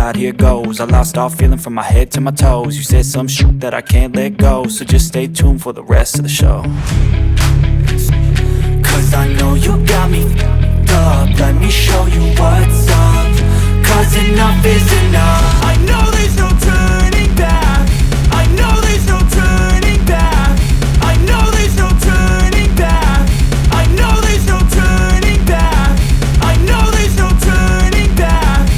right, here goes. I lost all feeling from my head to my toes. You said some shit that I can't let go, so just stay tuned for the rest of the show. Cause I know you got me f***ed up. Let me show you what's up. Cause enough is enough. I know there's no turning back. I know there's no turning back. I know there's no turning back. I know there's no turning back. I know there's no turning back.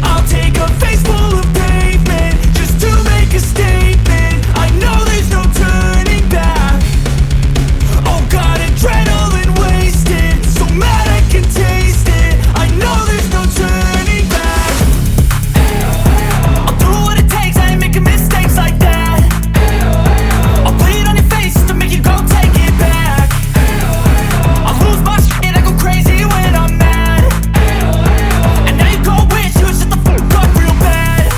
I'll take a face full of pavement just to make a statement. I know there's no turning back. Oh God, adrenaline wasted, so mad I can taste it. I know there's no turning back. I'll do what it takes, I ain't making mistakes like that. I'll bleed on your face to make you go take it back. I'll lose my shit, I go crazy when I'm mad. And now you go wish you would shut the fuck up real bad.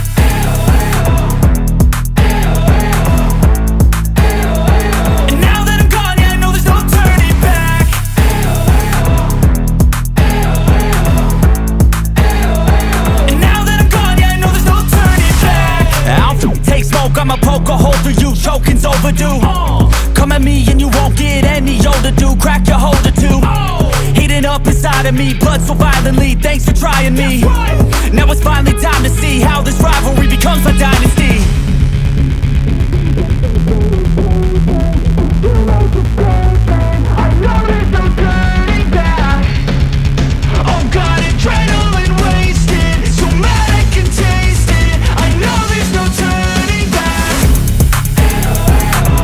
And now that I'm gone, yeah, I know there's no turning back. And now that I'm gone, yeah, I know there's no turning back. I don't take smoke, I'ma poke a hole through you, choking's overdue. Come at me and you won't get any older, dude. Crack your holder too. Heating up inside of me, blood so violently, thanks for trying me. Now it's finally time to see how this rivalry becomes a dynasty. I know there's no turning back. Oh God, adrenaline wasted, so mad I can taste it. I know there's no turning back.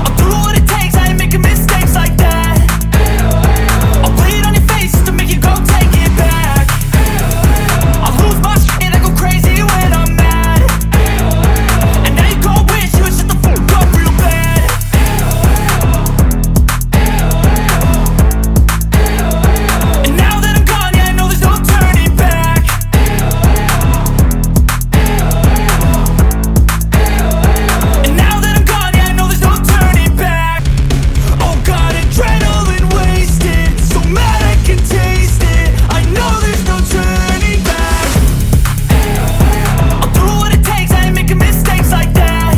I'll do what it takes, I ain't making mistakes like that. I'll bleed on your face to make you go take it back. I'll lose my shit, I go crazy when I'm mad. And now you go wish you would shut the fuck up real bad. And now that I'm gone, yeah, I know there's no turning back. And now that I'm gone, yeah, I know there's no turning back. Oh God, adrenaline wasted, so mad I can taste it. I know there's no turning back. I'll do what it takes, I ain't making mistakes like that.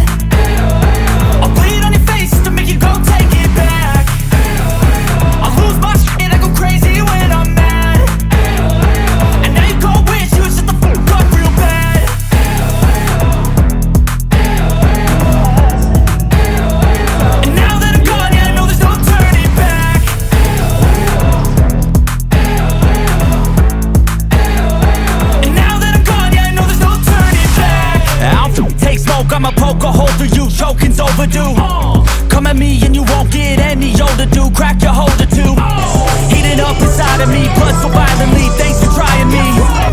I'll bleed on your face to make you go take it back. I'll lose my shit, I go crazy when I'm mad. And now you go wish you would shut the fuck up real bad. And now that I'm gone, yeah, I know there's no turning back. And now that I'm gone, yeah, I know there's no turning back. I don't take smoke, I'ma poke a hole through you, choking's overdue. Come at me and you won't get any older, dude. Crack your holder too. Heating up inside of me, blood so violently, thanks for trying me.